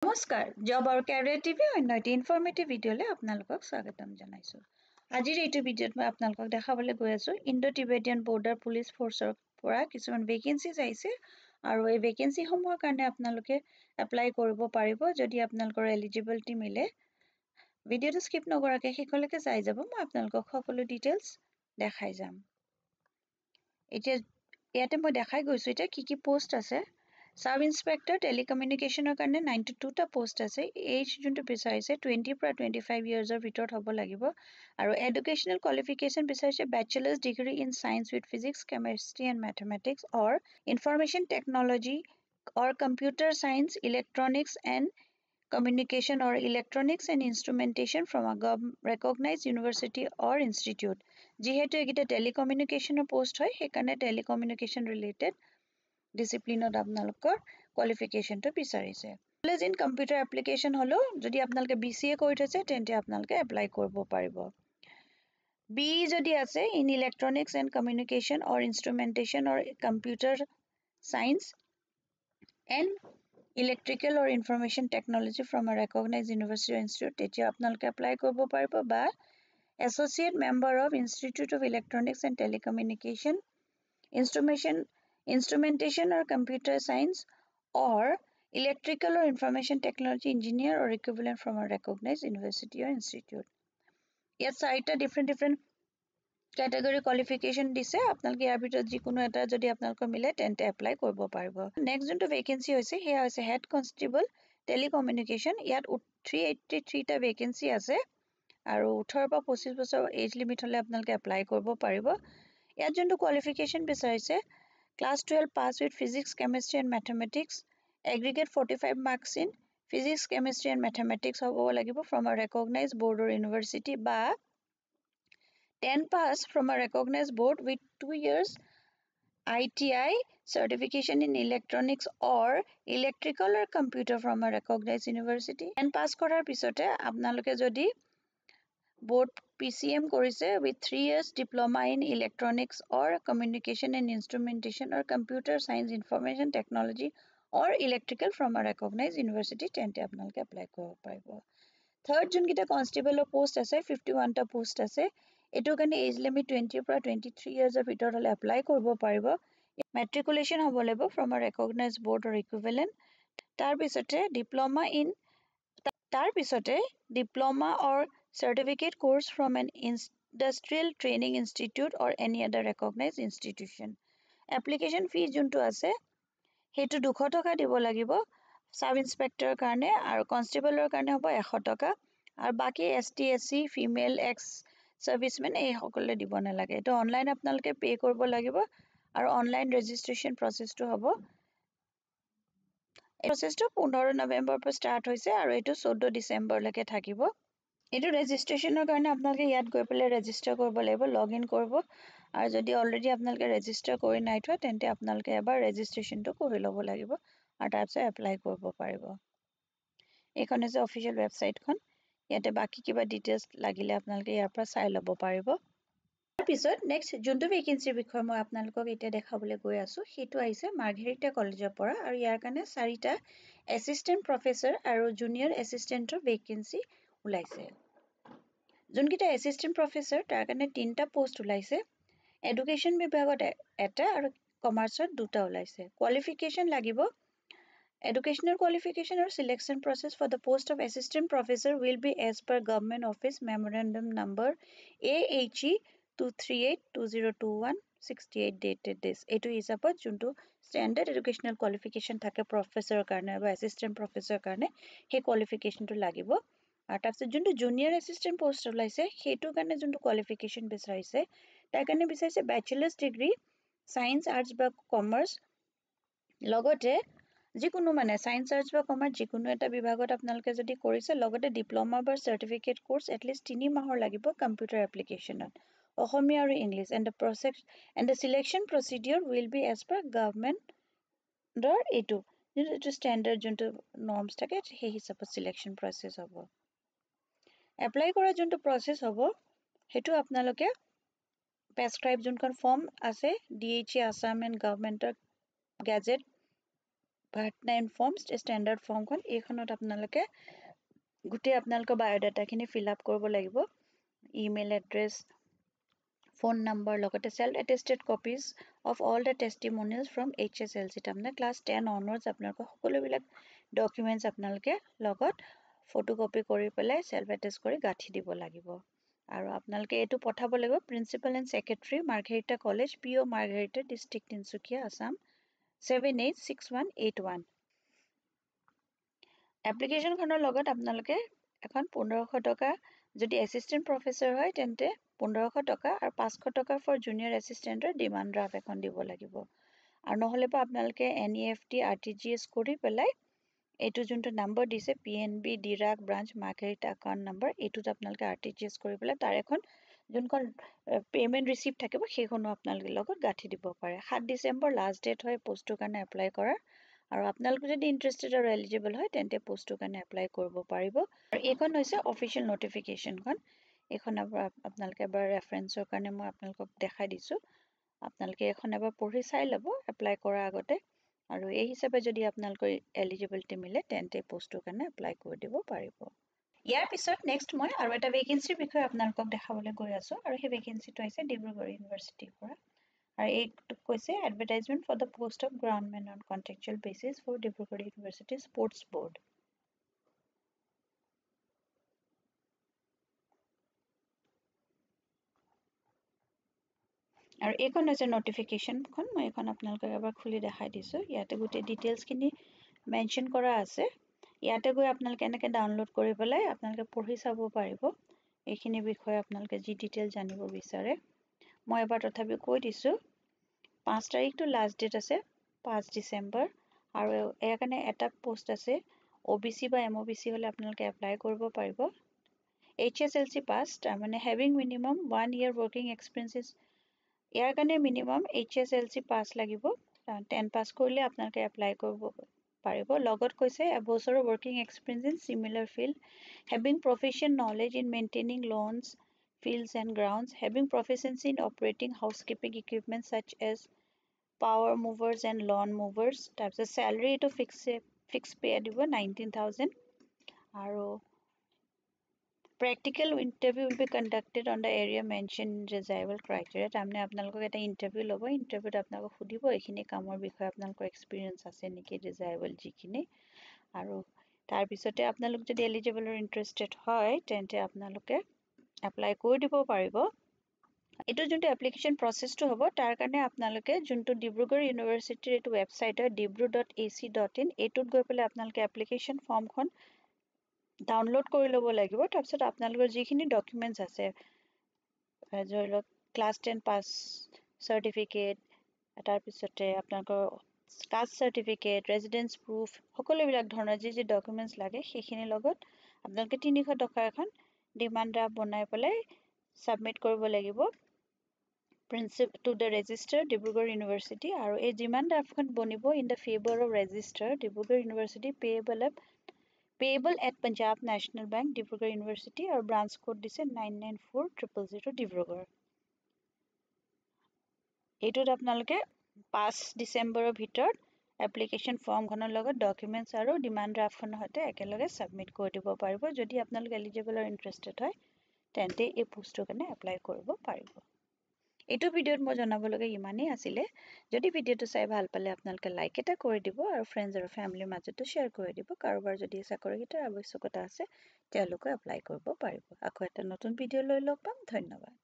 নমস্কাৰ জব আৰু career TV অন্য এটি ইনফৰ্মেটিভ ভিডিঅ'লৈ আপোনালোকক স্বাগতম জনাইছোঁ। আজিৰ এইটো ভিডিঅ'ত মই আপোনালোকক দেখাবলৈ গৈ আছোঁ ইণ্ডো টিবেটিয়ান বৰ্ডাৰ পুলিচ ফ'ৰ্চৰ পৰা কিছুমান ভেকেঞ্চিজ আহিছে আৰু এই ভেকেঞ্চিসমূহৰ কাৰণে আপোনালোকে এপ্লাই কৰিব পাৰিব যদি আপোনালোকৰ এলিজিবিলিটি মিলে। ভিডিঅ'টো স্কিপ নকৰাকৈ শেষলৈকে চাই যাব, মই আপোনালোকক সকলো ডিটেইলছ দেখাই যাম। এতিয়া ইয়াতে মই দেখাই গৈছোঁ এতিয়া কি পোষ্ট আছে। সাব ইন্সপেক্টৰ টেলিকমিউনিকেশ্যনৰ কাৰণে 92টা পোষ্ট আছে। এজ যোনটো বিচাৰিছে 20 পৰা 25 ইয়াৰ্ছৰ ভিতৰত হ'ব লাগিব আৰু এডুকেশ্যনেল কোৱালিফিকেশ্যন বিচাৰিছে bachelors degree in science with physics chemistry and mathematics or information technology or computer science electronics and communication or electronics and instrumentation from a recognized university or institute. যিহেতু এইকেইটা টেলিকমিউনিকেশ্যনৰ পোষ্ট হয় সেইকাৰণে telecommunication related ডিসিপ্লিনত আপোনালোকৰ কোৱালিফিকেশ্যনটো বিচাৰিছে। Knowledge in computer application হ'লেও যদি আপোনালোকে BCA কৰি থৈছে তেন্তে আপোনালোকে এপ্লাই কৰিব পাৰিব। BE যদি আছে in electronics and communication or instrumentation or computer science and electrical or information technology from a recognise university or institute তেতিয়া আপোনালোকে এপ্লাই কৰিব পাৰিব বা associate member of institute of electronics and telecommunication instrumentation or computer science or electrical or information technology engineer or equivalent from a recognized university or institute. ইয়াত চাৰিটা different category qualification দিছে আপোনালোকে ইয়াৰ ভিতৰত যিকোনো এটা যদি আপোনালোকৰ মিলে তেন্তে এপ্লাই কৰিব পাৰিব। নেক্সট যোনটো ভেকেঞ্চি হৈছে সেয়া হৈছে হেড কনষ্টেবল টেলিকমিউনিকেশ্যন। ইয়াত 383টা ভেকেঞ্চি আছে আৰু 18 পৰা 25 বছৰ এজ লিমিট হ'লে আপোনালোকে এপ্লাই কৰিব পাৰিব। ইয়াত যোনটো কোৱালিফিকেশ্যন বিচাৰিছে Class 12 pass with physics, chemistry and mathematics. Aggregate 45 marks in physics, chemistry and mathematics হ'ব লাগিব from a recognized board or university বা 10 pass from a recognized board with 2 years ITI certification in electronics or electrical or computer from a recognized university. 10 pass কৰাৰ পিছতে আপোনালোকে যদি board PCM কৰিছে with 3 years diploma in electronics or communication and instrumentation or computer science information technology or electrical from a recognized university তেন্তে আপোনালোকে apply কৰিব পাৰিব। Third যোনকেইটা কনষ্টেবলৰ পোষ্ট আছে 51টা পোষ্ট আছে এইটোৰ কাৰণে এজ লিমিট 20 পৰা 23 ইয়াৰ্ছৰ ভিতৰত হ'লে এপ্লাই কৰিব পাৰিব। মেট্ৰিকুলেশ্যন হ'ব লাগিব from a recognise board or equivalent. তাৰ পিছতে diploma or certificate course from an industrial training institute or any other recognized institution. Application fee যোনটো আছে সেইটো 200 টকা দিব লাগিব সাব ইন্সপেক্টৰৰ কাৰণে আৰু কনষ্টেবলৰ কাৰণে হ'ব 100 টকা আৰু বাকি ST SC ফিমেল এক্স সাৰ্ভিসমেন এই সকলে দিব নালাগে। এটা অনলাইন আপোনালোকে পে কৰিব লাগিব আৰু অনলাইন ৰেজিষ্ট্ৰেচন প্ৰসেসটো হ'ব এই প্ৰসেসটো 15 নৱেম্বৰৰ পৰা ষ্টাৰ্ট হৈছে আৰু এইটো 14 ডিসেম্বৰলৈকে থাকিব। এইটো ৰেজিষ্ট্ৰেচনৰ কাৰণে আপোনালোকে ইয়াত গৈ পেলাই ৰেজিষ্টাৰ কৰিব লাগিব, লগ ইন কৰিব আৰু যদি অলৰেডি আপোনালোকে ৰেজিষ্টাৰ কৰি নাই থোৱা তেন্তে আপোনালোকে এবাৰ ৰেজিষ্ট্ৰেচনটো কৰি ল'ব লাগিব আৰু তাৰপিছত এপ্লাই কৰিব পাৰিব। এইখন হৈছে অফিচিয়েল ৱেবছাইটখন, ইয়াতে বাকী কিবা ডিটেইলছ লাগিলে আপোনালোকে ইয়াৰ পৰা চাই ল'ব পাৰিব। তাৰপিছত নেক্সট যোনটো ভেকেঞ্চিৰ বিষয়ে মই আপোনালোকক এতিয়া দেখাবলৈ গৈ আছোঁ সেইটো আহিছে মাৰ্ঘেৰিটা কলেজৰ পৰা আৰু ইয়াৰ কাৰণে 4টা এছিষ্টেণ্ট প্ৰফেচৰ আৰু জুনিয়ৰ এছিষ্টেণ্টৰ ভেকেঞ্চি ওলাইছে। যোনকেইটা এছিষ্টেণ্ট প্ৰফেচৰ তাৰ কাৰণে 3টা পোষ্ট ওলাইছে, এডুকেশ্যন বিভাগত এটা আৰু কমাৰ্চত 2টা ওলাইছে। কোৱালিফিকেশ্যন লাগিব Educational qualification or selection process for the post of assistant professor will be as per Government Office Memorandum Number AHE 238-2021 68 dated this. এইটো হিচাপত যোনটো standard educational qualification থাকে প্ৰফেচৰৰ কাৰণে বা assistant professor কাৰণে সেই qualificationটো লাগিব। আৰু তাৰপিছত যোনটো জুনিয়ৰ এছিষ্টেণ্ট পোষ্ট ওলাইছে সেইটোৰ কাৰণে যোনটো কোৱালিফিকেশ্যন বিচাৰিছে তাৰ কাৰণে বিচাৰিছে বেচেলাৰ্ছ ডিগ্ৰী চায়েন্স আৰ্টছ বা কমাৰ্চ লগতে যিকোনো মানে চায়েন্স আৰ্টছ বা কমাৰ্চ যিকোনো এটা বিভাগত আপোনালোকে যদি কৰিছে লগতে ডিপ্ল'মা বা চাৰ্টিফিকেট কোৰ্চ এটলিষ্ট 3 মাহৰ লাগিব কম্পিউটাৰ এপ্লিকেশ্যনত অসমীয়া আৰু English and the selection procedure will be as per গভৰ্ণমেণ্টৰ এইটো ষ্টেণ্ডাৰ্ড যোনটো নৰ্মছ থাকে সেই হিচাপত চিলেকশ্যন প্ৰচেছ হ'ব। এপ্লাই কৰা যোনটো প্ৰচেছ হ'ব সেইটো আপোনালোকে প্ৰেছক্ৰাইব যোনখন ফৰ্ম আছে DHE আছাম এণ্ড গভৰ্ণমেণ্টৰ গেজেট ভাৰ্টনা ইনফৰ্মড ষ্টেণ্ডাৰ্ড ফৰ্মখন এইখনত আপোনালোকে গোটেই আপোনালোকৰ বায়োডাটাখিনি ফিল আপ কৰিব লাগিব ইমেইল এড্ৰেছ ফোন নম্বৰ লগতে self attested copies of all the testimonials from HSLC তাৰমানে ক্লাছ 10 অনৱাৰ্ডছ আপোনালোকৰ সকলোবিলাক ডকুমেণ্টছ আপোনালোকে লগত ফটোকপি কৰি পেলাই সেল্ফ এটেষ্ট কৰি গাঁঠি দিব লাগিব আৰু আপোনালোকে এইটো পঠাব লাগিব principal and secretary Margherita college PO Margherita district Tinsukia Assam 786181 এপ্লিকেশ্যনখনৰ লগত আপোনালোকে এখন 1500 টকা যদি এছিষ্টেণ্ট প্ৰফেচৰ হয় তেন্তে 1500 টকা আৰু 500 টকা ফৰ জুনিয়ৰ এছিষ্টেণ্টৰ ডিমাণ্ড ড্ৰাফ্ট এখন দিব লাগিব আৰু নহ'লে বা আপোনালোকে NEFT RTGS কৰি পেলাই এইটো যোনটো নম্বৰ দিছে PNB Dirak branch Margherita account number এইটোত আপোনালোকে RTGS কৰি পেলাই তাৰ এখন যোনখন পেমেণ্ট ৰিচিপ্ট থাকিব সেইখনো আপোনালোকে লগত গাঁঠি দিব পাৰে 7 ডিচেম্বৰ লাষ্ট ডেট হয় পোষ্টৰ কাৰণে এপ্লাই কৰাৰ আৰু আপোনালোক যদি ইন্টাৰেষ্টেড আৰু এলিজিবল হয় তেন্তে পোষ্টৰ কাৰণে এপ্লাই কৰিব পাৰিব আৰু এইখন হৈছে অফিচিয়েল নটিফিকেশ্যনখন এইখন আপোনালোকে এবাৰ ৰেফাৰেন্সৰ কাৰণে মই আপোনালোকক দেখাই দিছোঁ আপোনালোকে এখন এবাৰ পঢ়ি চাই ল'ব এপ্লাই কৰাৰ আগতে আৰু এই হিচাপে যদি আপোনালোকৰ এলিজিবিলিটি মিলে তেন্তে পোষ্টৰ কাৰণে এপ্লাই কৰি দিব পাৰিব ইয়াৰ পিছত নেক্সট মই আৰু এটা ভেকেন্সিৰ বিষয়ে আপোনালোকক দেখাবলৈ গৈ আছোঁ আৰু সেই ভেকেন্সিটো হৈছে ডিব্ৰুগড় ইউনিভাৰ্চিটিৰ পৰা আৰু এইটো কৈছে advertisement for the post of groundmen on contractual basis for Dibrugarh university sports board আৰু এইখন হৈছে নটিফিকেশ্যনখন মই এইখন আপোনালোকক এবাৰ খুলি দেখাই দিছোঁ ইয়াতে গোটেই ডিটেইলছখিনি মেনশ্যন কৰা আছে ইয়াতে গৈ আপোনালোকে এনেকৈ ডাউনলোড কৰি পেলাই আপোনালোকে পঢ়ি চাব পাৰিব এইখিনি বিষয়ে আপোনালোকে যি ডিটেইল জানিব বিচাৰে মই এবাৰ তথাপিও কৈ দিছোঁ 5 তাৰিখটো লাষ্ট ডেট আছে 5 ডিচেম্বৰ আৰু ইয়াৰ কাৰণে এটা পোষ্ট আছে OBC বা MOBC হ'লে আপোনালোকে এপ্লাই কৰিব পাৰিব HSLC পাছ তাৰমানে having minimum 1 year working experiences ইয়াৰ কাৰণে মিনিমাম HSLC পাছ লাগিব 10 পাছ কৰিলে আপোনালোকে এপ্লাই কৰিব পাৰিব লগত কৈছে এবছৰৰ working experience in similar field having proficient knowledge in maintaining lawns fields and grounds having proficiency in operating housekeeping equipment such as power movers and lawn movers তাৰপিছত salary এইটো fixed pay দিব 19,000 আৰু practical interview will be conducted on the area mentioned in desirable criteria তাৰমানে আপোনালোকক এটা interview ল'ব ইণ্টাৰভিউত আপোনালোকক সুধিব এইখিনি কামৰ বিষয়ে আপোনালোকৰ এক্সপিৰিয়েঞ্চ আছে নেকি desirable যিখিনি আৰু তাৰপিছতে আপোনালোক যদি এলিজিবল আৰু ইণ্টাৰেষ্টেড হয় তেন্তে আপোনালোকে এপ্লাই কৰি দিব পাৰিব এইটো যোনটো এপ্লিকেশ্যন প্ৰচেছটো হ'ব তাৰ কাৰণে আপোনালোকে যোনটো ডিব্ৰুগড় ইউনিভাৰ্চিটিৰ এইটো ৱেবছাইট হয় dibru.ac.in এইটোত গৈ পেলাই আপোনালোকে এপ্লিকেশ্যন ফৰ্মখন ডাউনলোড কৰি ল'ব লাগিব তাৰপিছত আপোনালোকৰ যিখিনি ডকুমেণ্টছ আছে ধৰি লওক ক্লাছ 10 পাছ চাৰ্টিফিকেট তাৰপিছতে আপোনালোকৰ কাষ্ট চাৰ্টিফিকেট ৰেজিডেঞ্চ প্ৰুফ সকলোবিলাক ধৰণৰ যি ডকুমেণ্টছ লাগে সেইখিনিৰ লগত আপোনালোকে 300 টকাৰ এখন ডিমাণ্ড ড্ৰাফ্ট বনাই পেলাই ছাবমিট কৰিব লাগিব to the register Dibrugarh university আৰু এই ডিমাণ্ড ড্ৰাফ্টখন বনিব in the favor of register Dibrugarh university payable at Punjab National Bank Dibrugarh university আৰু ব্ৰাঞ্চ কোড দিছে 994000 ডিব্ৰুগড় এইটোত আপোনালোকে 5 ডিচেম্বৰৰ ভিতৰত এপ্লিকেশ্যন ফৰ্মখনৰ লগত ডকুমেণ্টছ আৰু ডিমাণ্ড ড্ৰাফ্টখনৰ সৈতে একেলগে ছাবমিট কৰি দিব পাৰিব যদি আপোনালোক এলিজিবল আৰু ইণ্টাৰেষ্টেড হয় তেন্তে এই পোষ্টৰ কাৰণে এপ্লাই কৰিব পাৰিব এইটো ভিডিঅ'ত মই জনাবলগীয়া ইমানেই আছিলে যদি ভিডিঅ'টো চাই ভাল পালে আপোনালোকে লাইক এটা কৰি দিব আৰু ফ্ৰেণ্ডছ আৰু ফেমিলিৰ মাজতো শ্বেয়াৰ কৰি দিব কাৰোবাৰ যদি চাকৰিৰ আৱশ্যকতা আছে তেওঁলোকে এপ্লাই কৰিব পাৰিব আকৌ এটা নতুন ভিডিঅ' লৈ লগ পাম ধন্যবাদ